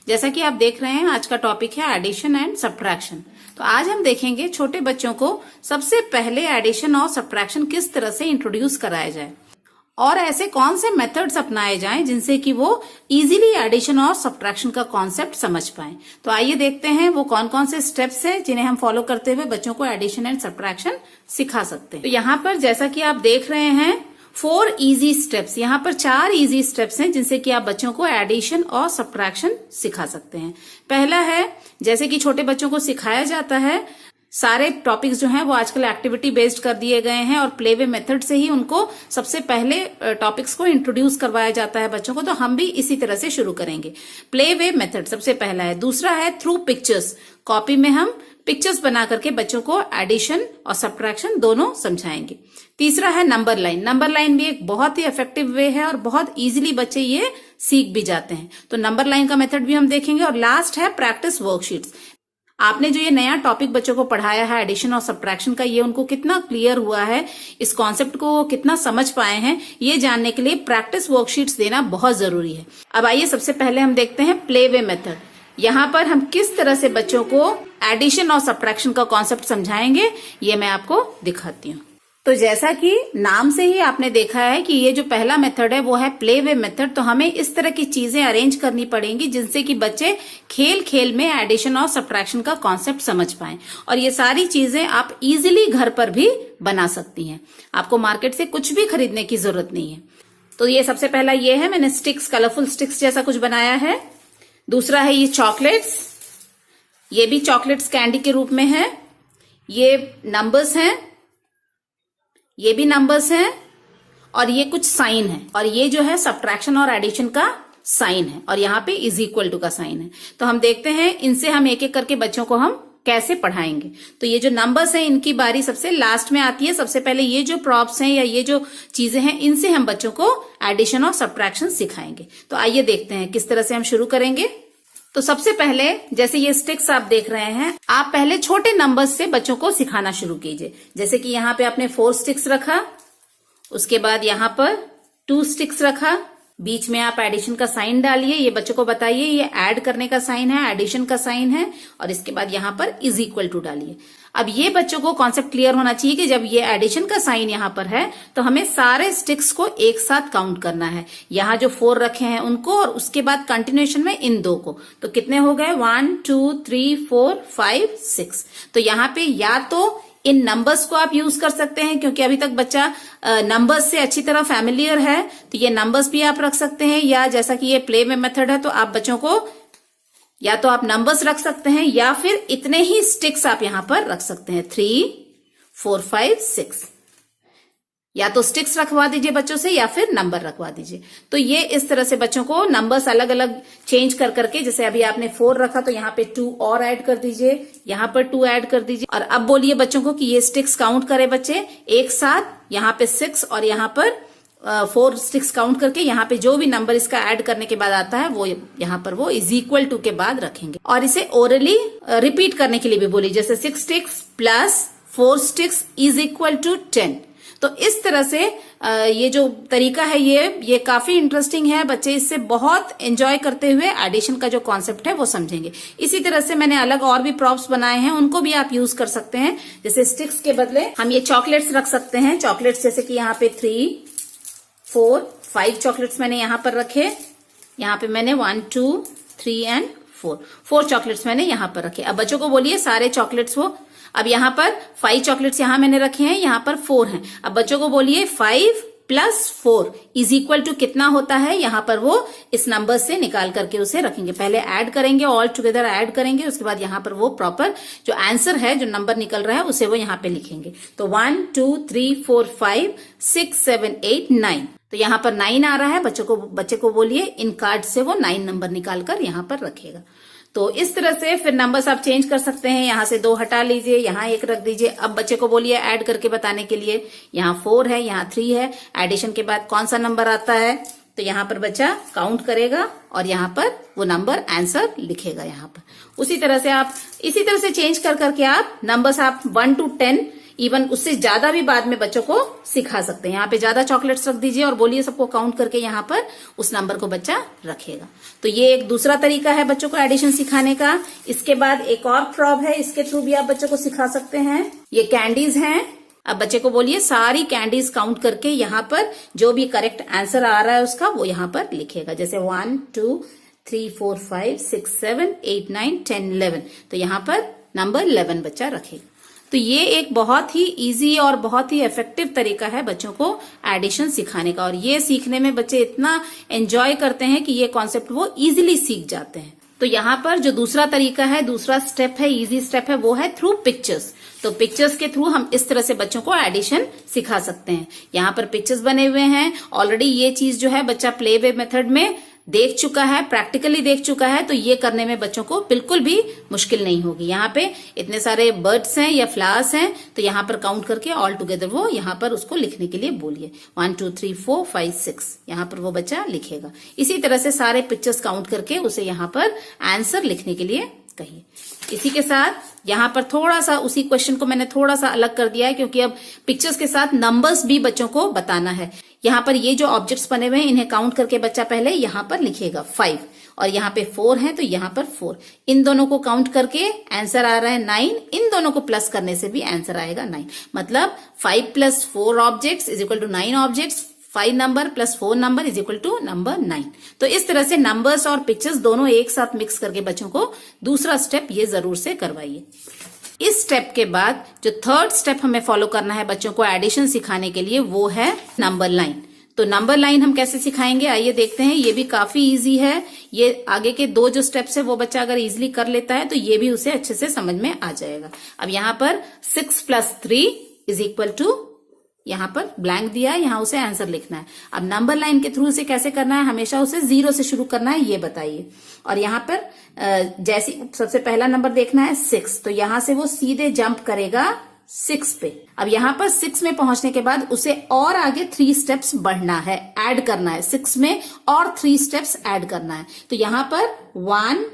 जैसा कि आप देख रहे हैं आज का टॉपिक है एडिशन एंड सब्ट्रैक्शन। तो आज हम देखेंगे छोटे बच्चों को सबसे पहले एडिशन और सब्ट्रैक्शन किस तरह से इंट्रोड्यूस कराया जाए और ऐसे कौन से मेथड्स अपनाए जाएं जिनसे कि वो इजीली एडिशन और सब्ट्रैक्शन का कॉन्सेप्ट समझ पाएं। तो आइए देखते हैं वो कौन कौन से स्टेप्स हैं जिन्हें हम फॉलो करते हुए बच्चों को एडिशन एंड सब्ट्रैक्शन सिखा सकते हैं। तो यहाँ पर जैसा कि आप देख रहे हैं 4 इजी स्टेप्स, यहाँ पर 4 इजी स्टेप्स हैं जिनसे कि आप बच्चों को एडिशन और सब्ट्रैक्शन सिखा सकते हैं। पहला है, जैसे कि छोटे बच्चों को सिखाया जाता है, सारे टॉपिक्स जो हैं वो आजकल एक्टिविटी बेस्ड कर दिए गए हैं और प्ले वे मेथड से ही उनको सबसे पहले टॉपिक्स को इंट्रोड्यूस करवाया जाता है बच्चों को। तो हम भी इसी तरह से शुरू करेंगे। प्ले वे मेथड सबसे पहला है। दूसरा है थ्रू पिक्चर्स, कॉपी में हम पिक्चर्स बना करके बच्चों को एडिशन और सब्ट्रैक्शन दोनों समझाएंगे। तीसरा है नंबर लाइन। नंबर लाइन भी एक बहुत ही इफेक्टिव वे है और बहुत इजीली बच्चे ये सीख भी जाते हैं। तो नंबर लाइन का मेथड भी हम देखेंगे। और लास्ट है प्रैक्टिस वर्कशीट्स। आपने जो ये नया टॉपिक बच्चों को पढ़ाया है एडिशन और सब्ट्रैक्शन का, ये उनको कितना क्लियर हुआ है, इस कॉन्सेप्ट को वो कितना समझ पाए हैं, ये जानने के लिए प्रैक्टिस वर्कशीट्स देना बहुत जरूरी है। अब आइए सबसे पहले हम देखते हैं प्ले वे मेथड। यहाँ पर हम किस तरह से बच्चों को एडिशन और सब्ट्रैक्शन का कॉन्सेप्ट समझाएंगे ये मैं आपको दिखाती हूँ। तो जैसा कि नाम से ही आपने देखा है कि ये जो पहला मेथड है वो है प्ले वे मेथड। तो हमें इस तरह की चीजें अरेंज करनी पड़ेंगी जिनसे कि बच्चे खेल खेल में एडिशन और सब्ट्रैक्शन का कॉन्सेप्ट समझ पाएं। और ये सारी चीजें आप इजीली घर पर भी बना सकती हैं। आपको मार्केट से कुछ भी खरीदने की जरूरत नहीं है। तो ये सबसे पहला ये है, मैंने स्टिक्स, कलरफुल स्टिक्स जैसा कुछ बनाया है। दूसरा है ये चॉकलेट्स, ये भी चॉकलेट्स कैंडी के रूप में है। ये नंबर्स हैं, ये भी नंबर्स हैं, और ये कुछ साइन है। और ये जो है सब्ट्रैक्शन और एडिशन का साइन है और यहाँ पे इज इक्वल टू का साइन है। तो हम देखते हैं इनसे हम एक एक करके बच्चों को हम कैसे पढ़ाएंगे। तो ये जो नंबर्स हैं इनकी बारी सबसे लास्ट में आती है। सबसे पहले ये जो प्रॉप्स हैं या ये जो चीजें हैं इनसे हम बच्चों को एडिशन और सब्ट्रैक्शन सिखाएंगे। तो आइए देखते हैं किस तरह से हम शुरू करेंगे। तो सबसे पहले जैसे ये स्टिक्स आप देख रहे हैं, आप पहले छोटे नंबर्स से बच्चों को सिखाना शुरू कीजिए। जैसे कि यहाँ पे आपने 4 स्टिक्स रखा, उसके बाद यहाँ पर 2 स्टिक्स रखा, बीच में आप एडिशन का साइन डालिए। ये बच्चों को बताइए ये ऐड करने का साइन है, एडिशन का साइन है। और इसके बाद यहाँ पर इज इक्वल टू डालिए। अब ये बच्चों को कॉन्सेप्ट क्लियर होना चाहिए कि जब ये एडिशन का साइन यहाँ पर है तो हमें सारे स्टिक्स को एक साथ काउंट करना है। यहाँ जो 4 रखे हैं उनको और उसके बाद कंटिन्यूएशन में इन 2 को। तो कितने हो गए? 1 2 3 4 5 6। तो यहाँ पे या तो इन नंबर्स को आप यूज कर सकते हैं क्योंकि अभी तक बच्चा नंबर्स से अच्छी तरह फैमिलियर है, तो ये नंबर्स भी आप रख सकते हैं। या जैसा कि ये प्ले में मेथड है तो आप बच्चों को या तो आप नंबर्स रख सकते हैं या फिर इतने ही स्टिक्स आप यहां पर रख सकते हैं, 3 4 5 6। या तो स्टिक्स रखवा दीजिए बच्चों से या फिर नंबर रखवा दीजिए। तो ये इस तरह से बच्चों को नंबर्स अलग अलग चेंज कर करके, जैसे अभी आपने 4 रखा तो यहाँ पे 2 और ऐड कर दीजिए, यहाँ पर 2 ऐड कर दीजिए। और अब बोलिए बच्चों को कि ये स्टिक्स काउंट करें बच्चे एक साथ। यहाँ पे 6 और यहाँ पर 4 स्टिक्स काउंट करके यहाँ पे जो भी नंबर इसका ऐड करने के बाद आता है वो यहाँ पर वो इज इक्वल टू के बाद रखेंगे। और इसे ओरली रिपीट करने के लिए भी बोलिए, जैसे 6 sticks plus 4 sticks is equal to 10। तो इस तरह से ये जो तरीका है ये काफी इंटरेस्टिंग है। बच्चे इससे बहुत एंजॉय करते हुए एडिशन का जो कॉन्सेप्ट है वो समझेंगे। इसी तरह से मैंने अलग और भी प्रॉप्स बनाए हैं, उनको भी आप यूज कर सकते हैं। जैसे स्टिक्स के बदले हम ये चॉकलेट्स रख सकते हैं। चॉकलेट्स जैसे कि यहाँ पे 3 4 5 चॉकलेट्स मैंने यहाँ पर रखे। यहाँ पे मैंने 1 2 3 एंड 4 चॉकलेट्स मैंने यहाँ पर रखे। अब बच्चों को बोलिए सारे चॉकलेट्स वो, अब यहाँ पर 5 चॉकलेट्स यहाँ मैंने रखे हैं, यहाँ पर 4 हैं। अब बच्चों को बोलिए 5 प्लस 4 इज इक्वल टू कितना होता है, यहाँ पर वो इस नंबर से निकाल करके उसे रखेंगे। पहले ऐड करेंगे, ऑल टुगेदर ऐड करेंगे, उसके बाद यहाँ पर वो प्रॉपर जो आंसर है, जो नंबर निकल रहा है उसे वो यहाँ पे लिखेंगे। तो 1 2 3 4 5 6 7 8 9। तो यहाँ पर 9 आ रहा है। बच्चे को बोलिए इन कार्ड से वो 9 नंबर निकाल कर यहाँ पर रखेगा। तो इस तरह से फिर नंबर्स आप चेंज कर सकते हैं। यहाँ से 2 हटा लीजिए, यहाँ 1 रख दीजिए। अब बच्चे को बोलिए ऐड करके बताने के लिए, यहाँ 4 है, यहाँ 3 है, एडिशन के बाद कौन सा नंबर आता है। तो यहाँ पर बच्चा काउंट करेगा और यहाँ पर वो नंबर आंसर लिखेगा यहाँ पर। उसी तरह से आप इसी तरह से चेंज कर करके आप नंबर्स आप 1 to 10 इवन उससे ज्यादा भी बाद में बच्चों को सिखा सकते हैं। यहाँ पे ज्यादा चॉकलेट्स रख दीजिए और बोलिए सबको काउंट करके यहाँ पर उस नंबर को बच्चा रखेगा। तो ये एक दूसरा तरीका है बच्चों को एडिशन सिखाने का। इसके बाद एक और प्रॉब है, इसके थ्रू भी आप बच्चों को सिखा सकते हैं। ये कैंडीज हैं। अब बच्चे को बोलिए सारी कैंडीज काउंट करके यहाँ पर जो भी करेक्ट आंसर आ रहा है उसका वो यहाँ पर लिखेगा। जैसे 1 2 3 4 5 6 7 8 9 10 11, तो यहाँ पर नंबर 11 बच्चा रखेगा। तो ये एक बहुत ही इजी और बहुत ही इफेक्टिव तरीका है बच्चों को एडिशन सिखाने का, और ये सीखने में बच्चे इतना एंजॉय करते हैं कि ये कॉन्सेप्ट वो इजीली सीख जाते हैं। तो यहाँ पर जो दूसरा तरीका है, दूसरा स्टेप है, इजी स्टेप है, वो है थ्रू पिक्चर्स। तो पिक्चर्स के थ्रू हम इस तरह से बच्चों को एडिशन सिखा सकते हैं। यहाँ पर पिक्चर्स बने हुए हैं। ऑलरेडी ये चीज जो है बच्चा प्ले वे मेथड में देख चुका है, प्रैक्टिकली देख चुका है, तो ये करने में बच्चों को बिल्कुल भी मुश्किल नहीं होगी। यहाँ पे इतने सारे बर्ड्स हैं या फ्लावर्स हैं, तो यहाँ पर काउंट करके ऑल टुगेदर वो यहाँ पर उसको लिखने के लिए बोलिए 1 2 3 4 5 6, यहाँ पर वो बच्चा लिखेगा। इसी तरह से सारे पिक्चर्स काउंट करके उसे यहाँ पर आंसर लिखने के लिए कहिए। इसी के साथ यहाँ पर थोड़ा सा उसी क्वेश्चन को मैंने थोड़ा सा अलग कर दिया है, क्योंकि अब पिक्चर्स के साथ नंबर्स भी बच्चों को बताना है। यहाँ पर ये जो ऑब्जेक्ट्स बने हुए हैं इन्हें काउंट करके बच्चा पहले यहाँ पर लिखेगा 5, और यहाँ पे 4 है तो यहाँ पर 4। इन दोनों को काउंट करके आंसर आ रहा है 9, इन दोनों को प्लस करने से भी आंसर आएगा 9। मतलब 5 + 4 objects is equal to 9 objects, 5 number plus 4 number is equal to number 9। तो इस तरह से नंबर्स और पिक्चर्स दोनों एक साथ मिक्स करके बच्चों को दूसरा स्टेप ये जरूर से करवाइए। इस स्टेप के बाद जो थर्ड स्टेप हमें फॉलो करना है बच्चों को एडिशन सिखाने के लिए, वो है नंबर लाइन। तो नंबर लाइन हम कैसे सिखाएंगे आइए देखते हैं। ये भी काफी इजी है। ये आगे के 2 जो स्टेप्स है वो बच्चा अगर इजीली कर लेता है तो ये भी उसे अच्छे से समझ में आ जाएगा। अब यहाँ पर 6 + 3 इज इक्वल टू, यहाँ पर ब्लैंक दिया है, यहाँ उसे आंसर लिखना है। अब नंबर लाइन के थ्रू उसे कैसे करना है, हमेशा उसे 0 से शुरू करना है, ये बताइए। और यहाँ पर जैसे सबसे पहला नंबर देखना है 6, तो यहाँ से वो सीधे जंप करेगा 6 पे। अब यहाँ पर 6 में पहुंचने के बाद उसे और आगे 3 स्टेप्स बढ़ना है, ऐड करना है 6 में, और 3 स्टेप्स ऐड करना है। तो यहाँ पर 1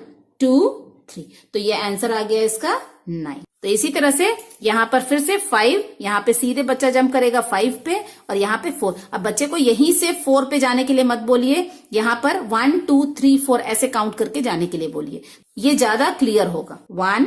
2 3, तो ये आंसर आ गया इसका 9। तो इसी तरह से यहाँ पर फिर से 5, यहाँ पे सीधे बच्चा जंप करेगा 5 पे, और यहाँ पे 4। अब बच्चे को यहीं से 4 पे जाने के लिए मत बोलिए, यहाँ पर 1 2 3 4 ऐसे काउंट करके जाने के लिए बोलिए, ये ज्यादा क्लियर होगा। 1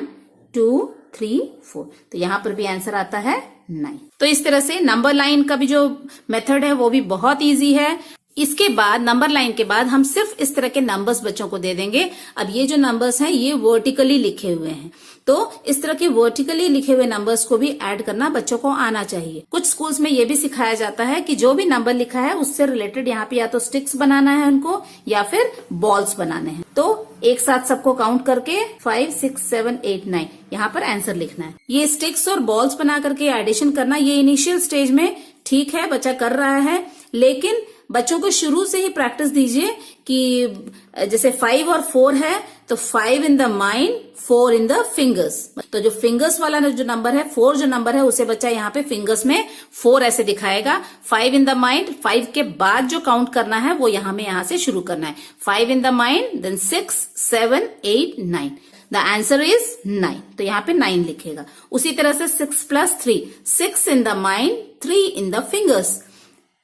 2 3 4, तो यहाँ पर भी आंसर आता है 9। तो इस तरह से नंबर लाइन का भी जो मेथड है वो भी बहुत ईजी है। इसके बाद नंबर लाइन के बाद हम सिर्फ इस तरह के नंबर्स बच्चों को दे देंगे। अब ये जो नंबर्स हैं ये वर्टिकली लिखे हुए हैं, तो इस तरह के वर्टिकली लिखे हुए नंबर्स को भी ऐड करना बच्चों को आना चाहिए। कुछ स्कूल्स में ये भी सिखाया जाता है कि जो भी नंबर लिखा है उससे रिलेटेड यहाँ पे या तो स्टिक्स बनाना है उनको या फिर बॉल्स बनाने हैं। तो एक साथ सबको काउंट करके 5 6 7 8 9 यहाँ पर आंसर लिखना है। ये स्टिक्स और बॉल्स बना करके एडिशन करना, ये इनिशियल स्टेज में ठीक है, बच्चा कर रहा है, लेकिन बच्चों को शुरू से ही प्रैक्टिस दीजिए कि जैसे 5 और 4 है तो 5 in the mind 4 in the fingers. तो जो फिंगर्स वाला जो नंबर है, 4 जो नंबर है, उसे बच्चा यहाँ पे फिंगर्स में 4 ऐसे दिखाएगा। 5 इन द माइंड, 5 के बाद जो काउंट करना है वो यहाँ से शुरू करना है। 5 in the mind, then 6 7 8 9, the answer is 9। तो यहाँ पे 9 लिखेगा। उसी तरह से 6 + 3, 6 इन the mind 3 in the fingers,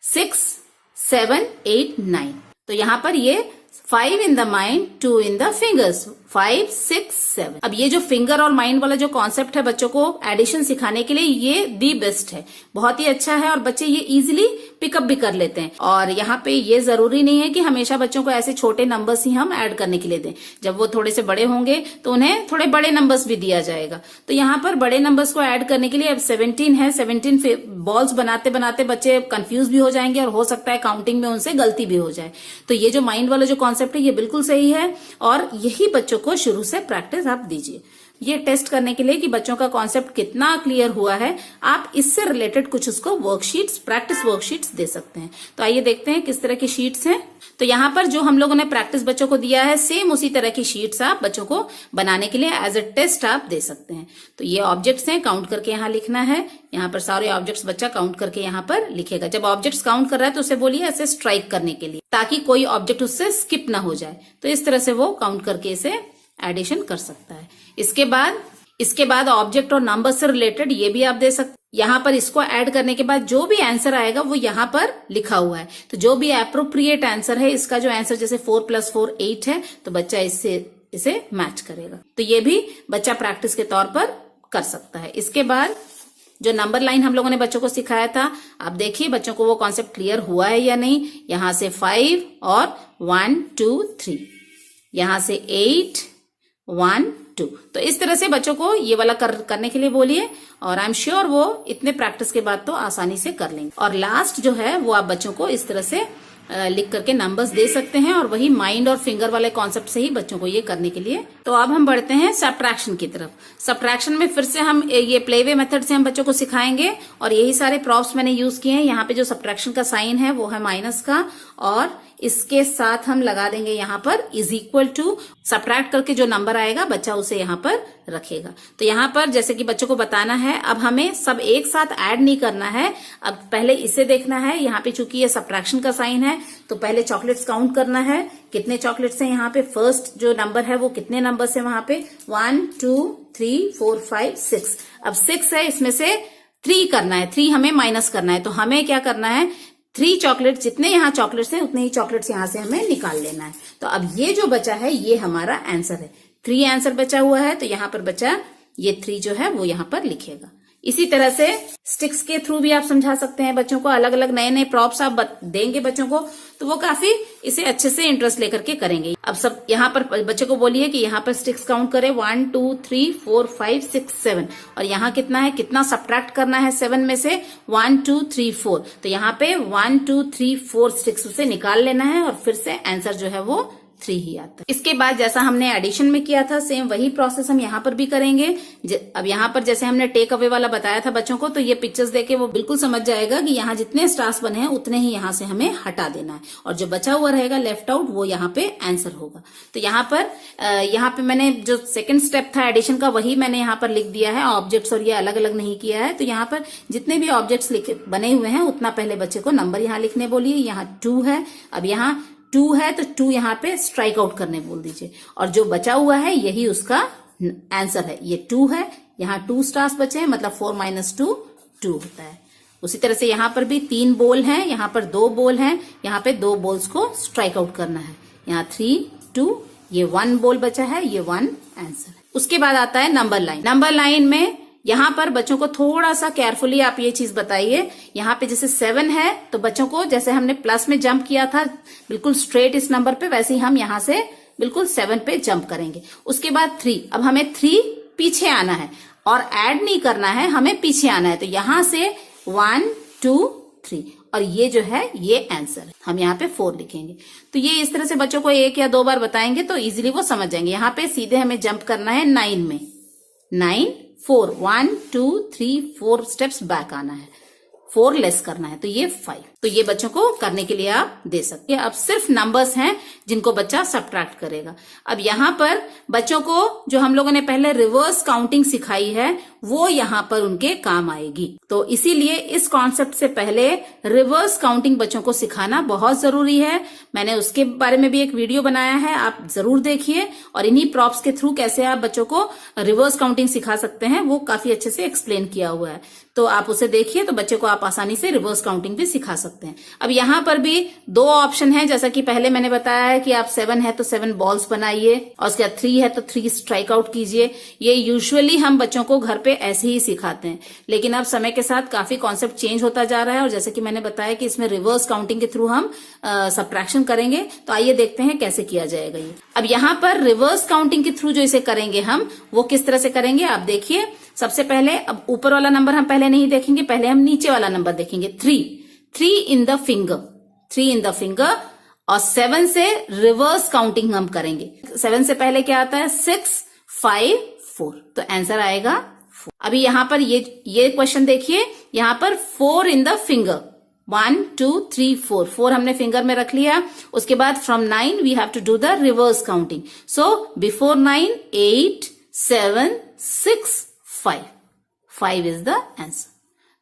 6 7 8 9। तो यहाँ पर ये 5 in the mind 2 in the fingers, 5 6 7। अब ये जो फिंगर और माइंड वाला जो कॉन्सेप्ट है बच्चों को एडिशन सिखाने के लिए, ये दी बेस्ट है, बहुत ही अच्छा है, और बच्चे ये इजीली पिकअप भी कर लेते हैं। और यहाँ पे ये जरूरी नहीं है कि हमेशा बच्चों को ऐसे छोटे नंबर्स ही हम ऐड करने के लिए दें। जब वो थोड़े से बड़े होंगे तो उन्हें थोड़े बड़े नंबर्स भी दिया जाएगा। तो यहाँ पर बड़े नंबर्स को ऐड करने के लिए अब 17 है, 17 बॉल्स बनाते बनाते बच्चे कंफ्यूज भी हो जाएंगे और हो सकता है काउंटिंग में उनसे गलती भी हो जाए। तो ये जो माइंड वाला जो कॉन्सेप्ट है ये बिल्कुल सही है, और यही बच्चों को शुरू से प्रैक्टिस आप दीजिए। ये टेस्ट करने के लिए कि बच्चों का कॉन्सेप्ट कितना क्लियर हुआ है, आप इससे रिलेटेड कुछ उसको वर्कशीट्स, प्रैक्टिस वर्कशीट्स दे सकते हैं। तो आइए देखते हैं किस तरह की शीट्स हैं। तो यहाँ पर जो हम लोगों ने प्रैक्टिस बच्चों को दिया है, सेम उसी तरह की शीट्स आप बच्चों को बनाने के लिए एज अ टेस्ट आप दे सकते हैं। तो ये ऑब्जेक्ट्स हैं, काउंट करके यहाँ लिखना है। यहाँ पर सारे ऑब्जेक्ट्स बच्चा काउंट करके यहाँ पर लिखेगा। जब ऑब्जेक्ट्स काउंट कर रहा है तो उसे बोलिए ऐसे स्ट्राइक करने के लिए, ताकि कोई ऑब्जेक्ट उससे स्किप ना हो जाए। तो इस तरह से वो काउंट करके इसे एडिशन कर सकता है। इसके बाद ऑब्जेक्ट और नंबर से रिलेटेड ये भी आप दे सकते हैं। यहाँ पर इसको ऐड करने के बाद जो भी आंसर आएगा वो यहाँ पर लिखा हुआ है। तो जो भी एप्रोप्रिएट आंसर है, इसका जो आंसर जैसे 4 + 4 8 है, तो बच्चा इसे मैच करेगा। तो ये भी बच्चा प्रैक्टिस के तौर पर कर सकता है। इसके बाद जो नंबर लाइन हम लोगों ने बच्चों को सिखाया था, आप देखिए बच्चों को वो कॉन्सेप्ट क्लियर हुआ है या नहीं। यहां से 5 और 1 2 3, यहां से 8 1 2। तो इस तरह से बच्चों को ये वाला करने के लिए बोलिए, और आई एम श्योर वो इतने प्रैक्टिस के बाद तो आसानी से कर लेंगे। और लास्ट जो है वो आप बच्चों को इस तरह से लिख करके नंबर्स दे सकते हैं, और वही माइंड और फिंगर वाले कॉन्सेप्ट से ही बच्चों को ये करने के लिए। तो अब हम बढ़ते हैं सब्ट्रैक्शन की तरफ। सब्ट्रैक्शन में फिर से हम ये प्लेवे मेथड से हम बच्चों को सिखाएंगे, और यही सारे प्रॉप्स मैंने यूज किए हैं। यहाँ पे जो सब्ट्रैक्शन का साइन है वो है माइनस का, और इसके साथ हम लगा देंगे यहाँ पर =। सब्ट्रैक्ट करके जो नंबर आएगा बच्चा उसे यहाँ पर रखेगा। तो यहाँ पर जैसे कि बच्चों को बताना है, अब हमें सब एक साथ ऐड नहीं करना है। अब पहले इसे देखना है। यहाँ पे चूंकि ये सब्ट्रैक्शन का साइन है, तो पहले चॉकलेट्स काउंट करना है, कितने चॉकलेट्स हैं यहाँ पे। फर्स्ट जो नंबर है वो कितने नंबर है वहां पे, 1 2 3 4 5 6। अब 6 है, इसमें से 3 करना है, 3 हमें माइनस करना है। तो हमें क्या करना है, 3 चॉकलेट, जितने यहाँ चॉकलेट्स हैं उतने ही चॉकलेट्स यहाँ से हमें निकाल लेना है। तो अब ये जो बचा है ये हमारा आंसर है। 3 आंसर बचा हुआ है, तो यहाँ पर बचा ये 3 जो है वो यहाँ पर लिखेगा। इसी तरह से स्टिक्स के थ्रू भी आप समझा सकते हैं बच्चों को। अलग अलग नए नए प्रॉप्स आप देंगे बच्चों को, तो वो काफी इसे अच्छे से इंटरेस्ट लेकर के करेंगे। अब सब यहाँ पर बच्चों को बोलिए कि यहाँ पर स्टिक्स काउंट करें, 1 2 3 4 5 6 7। और यहाँ कितना है, कितना सब्ट्रैक्ट करना है 7 में से, 1 2 3 4। तो यहाँ पे 1 2 3 4 स्टिक्स उसे निकाल लेना है, और फिर से आंसर जो है वो 3 ही आता है। इसके बाद जैसा हमने एडिशन में किया था, सेम वही प्रोसेस हम यहाँ पर भी करेंगे। अब यहाँ पर जैसे हमने टेक अवे वाला बताया था बच्चों को, तो ये पिक्चर्स देके वो बिल्कुल समझ जाएगा कि यहाँ जितने स्टार्स बने हैं उतने ही यहाँ से हमें हटा देना है, और जो बचा हुआ रहेगा लेफ्ट आउट वो यहाँ पे आंसर होगा। तो यहाँ पे मैंने जो सेकंड स्टेप था एडिशन का, वही मैंने यहाँ पर लिख दिया है। ऑब्जेक्ट्स और ये अलग अलग नहीं किया है। तो यहाँ पर जितने भी ऑब्जेक्ट्स बने हुए हैं उतना पहले बच्चे को नंबर यहाँ लिखने बोलिए। यहाँ 2 है, अब यहाँ 2 है तो 2 यहाँ पे स्ट्राइक आउट करने बोल दीजिए, और जो बचा हुआ है यही उसका आंसर है। ये 2 है, यहाँ 2 स्टार्स बचे हैं, मतलब 4 - 2 2 होता है। उसी तरह से यहाँ पर भी 3 बॉल हैं, यहाँ पर 2 बॉल हैं, यहाँ पे 2 बॉल्स को स्ट्राइक आउट करना है। यहाँ 3 2, ये 1 बॉल बचा है, ये 1 आंसर है। उसके बाद आता है नंबर लाइन। नंबर लाइन में यहाँ पर बच्चों को थोड़ा सा केयरफुली आप ये चीज बताइए। यहाँ पे जैसे 7 है, तो बच्चों को जैसे हमने प्लस में जंप किया था बिल्कुल स्ट्रेट इस नंबर पे, वैसे ही हम यहाँ से बिल्कुल 7 पे जंप करेंगे। उसके बाद 3, अब हमें 3 पीछे आना है और ऐड नहीं करना है, हमें पीछे आना है। तो यहाँ से 1 2 3, और ये जो है ये आंसर है। हम यहाँ पे 4 लिखेंगे। तो ये इस तरह से बच्चों को 1 या 2 बार बताएंगे तो इजीली वो समझ जाएंगे। यहाँ पे सीधे हमें जंप करना है 9 में, 9 4 1 2 3 4 स्टेप्स बैक आना है, 4 लेस करना है, तो ये 5। तो ये बच्चों को करने के लिए आप दे सकते हैं। अब सिर्फ नंबर्स हैं जिनको बच्चा सब्ट्रैक्ट करेगा। अब यहाँ पर बच्चों को जो हम लोगों ने पहले रिवर्स काउंटिंग सिखाई है वो यहाँ पर उनके काम आएगी। तो इसीलिए इस कॉन्सेप्ट से पहले रिवर्स काउंटिंग बच्चों को सिखाना बहुत जरूरी है। मैंने उसके बारे में भी एक वीडियो बनाया है, आप जरूर देखिए। और इन्हीं प्रॉप्स के थ्रू कैसे आप बच्चों को रिवर्स काउंटिंग सिखा सकते हैं वो काफी अच्छे से एक्सप्लेन किया हुआ है। तो आप उसे देखिए, तो बच्चे को आप आसानी से रिवर्स काउंटिंग भी सिखा सकते हैं। अब यहाँ पर भी 2 ऑप्शन है, जैसा कि पहले मैंने बताया है कि आप 7 है तो 7 बॉल्स बनाइए, और उसके बाद 3 है तो 3 स्ट्राइक आउट कीजिए। ये यूजुअली हम बच्चों को घर पे ऐसे ही सिखाते हैं, लेकिन अब समय के साथ काफी कॉन्सेप्ट चेंज होता जा रहा है। और जैसे कि मैंने बताया कि इसमें रिवर्स काउंटिंग के थ्रू हम सब्ट्रैक्शन करेंगे। तो आइए देखते हैं कैसे किया जाएगा ये। अब यहाँ पर रिवर्स काउंटिंग के थ्रू जो इसे करेंगे हम, वो किस तरह से करेंगे आप देखिए। सबसे पहले अब ऊपर वाला नंबर हम पहले नहीं देखेंगे, पहले हम नीचे वाला नंबर देखेंगे। 3 in the finger, 3 in the finger, और 7 से रिवर्स काउंटिंग हम करेंगे। 7 से पहले क्या आता है, 6 5 4, तो आंसर आएगा 4। अभी यहाँ पर ये क्वेश्चन देखिए, यहाँ पर 4 इन द फिंगर, 1 2 3 4, 4 हमने फिंगर में रख लिया। उसके बाद from 9 we have to do the reverse counting. So before 9 8 7 6 5 is the answer.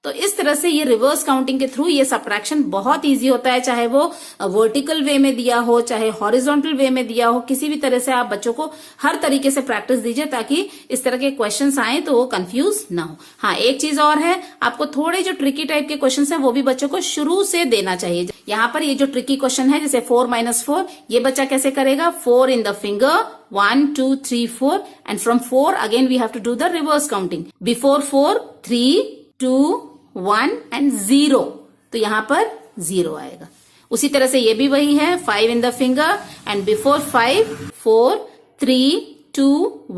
तो इस तरह से ये रिवर्स काउंटिंग के थ्रू ये सब्ट्रैक्शन बहुत इजी होता है, चाहे वो वर्टिकल वे में दिया हो चाहे हॉरिजॉन्टल वे में दिया हो, किसी भी तरह से आप बच्चों को हर तरीके से प्रैक्टिस दीजिए ताकि इस तरह के क्वेश्चंस आए तो वो कंफ्यूज ना हो। हाँ, एक चीज और है, आपको थोड़े जो ट्रिकी टाइप के क्वेश्चंस हैं वो भी बच्चों को शुरू से देना चाहिए। यहाँ पर ये जो ट्रिकी क्वेश्चन है जैसे 4 - 4, ये बच्चा कैसे करेगा, 4 in the finger, 1 2 3 4 and from 4 again we have to do the reverse counting. Before 4 3 2 1 and 0, तो यहाँ पर 0 आएगा। उसी तरह से ये भी वही है, 5 in the finger and before 5 4 3 2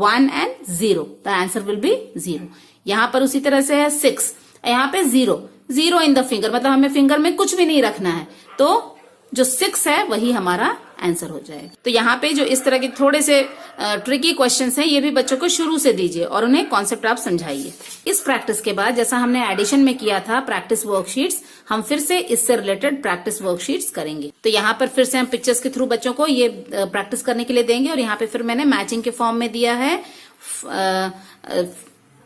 1 and 0, the answer will be 0. यहाँ पर उसी तरह से है 6, यहाँ पे 0 in the finger, मतलब हमें फिंगर में कुछ भी नहीं रखना है, तो जो 6 है वही हमारा आंसर हो जाएगा। तो यहाँ पे जो इस तरह के थोड़े से ट्रिकी क्वेश्चंस हैं ये भी बच्चों को शुरू से दीजिए और उन्हें कॉन्सेप्ट आप समझाइए। इस प्रैक्टिस के बाद जैसा हमने एडिशन में किया था प्रैक्टिस वर्कशीट्स, हम फिर से इससे रिलेटेड प्रैक्टिस वर्कशीट्स करेंगे। तो यहाँ पर फिर से हम पिक्चर्स के थ्रू बच्चों को ये प्रैक्टिस करने के लिए देंगे और यहाँ पे फिर मैंने मैचिंग के फॉर्म में दिया है।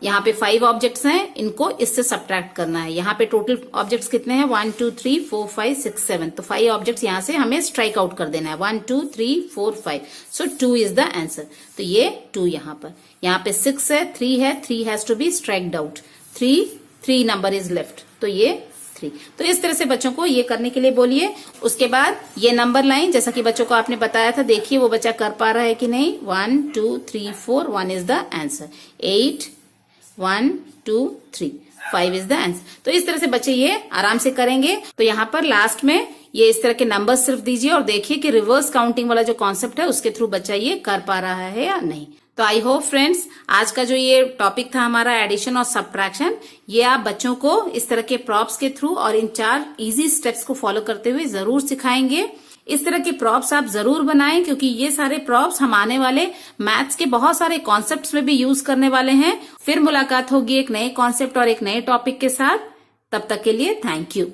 यहाँ पे 5 ऑब्जेक्ट्स हैं, इनको इससे सब्ट्रैक्ट करना है। यहाँ पे टोटल ऑब्जेक्ट्स कितने हैं, 1 2 3 4 5 6 7, तो 5 ऑब्जेक्ट्स यहाँ से हमें स्ट्राइक आउट कर देना है, 1 2 3 4 5, सो 2 इज द आंसर। तो ये 2 यहाँ पे 6 है, 3 है, 3 has to be striked out, 3 number is left, तो ये 3। तो इस तरह से बच्चों को ये करने के लिए बोलिए। उसके बाद ये नंबर लाइन जैसा कि बच्चों को आपने बताया था, देखिए वो बच्चा कर पा रहा है कि नहीं, 1 2 3 4, 1 is the answer, 8 1 2 3 5 is the answer. तो इस तरह से बच्चे ये आराम से करेंगे। तो यहाँ पर लास्ट में ये इस तरह के नंबर सिर्फ दीजिए और देखिए कि रिवर्स काउंटिंग वाला जो कॉन्सेप्ट है उसके थ्रू बच्चा ये कर पा रहा है या नहीं। तो आई होप फ्रेंड्स आज का जो ये टॉपिक था हमारा एडिशन और सब्ट्रैक्शन, ये आप बच्चों को इस तरह के प्रॉप्स के थ्रू और इन 4 इजी स्टेप्स को फॉलो करते हुए जरूर सिखाएंगे। इस तरह के प्रॉप्स आप जरूर बनाएं क्योंकि ये सारे प्रॉप्स हम आने वाले मैथ्स के बहुत सारे कॉन्सेप्ट्स में भी यूज करने वाले हैं। फिर मुलाकात होगी एक नए कॉन्सेप्ट और एक नए टॉपिक के साथ। तब तक के लिए थैंक यू।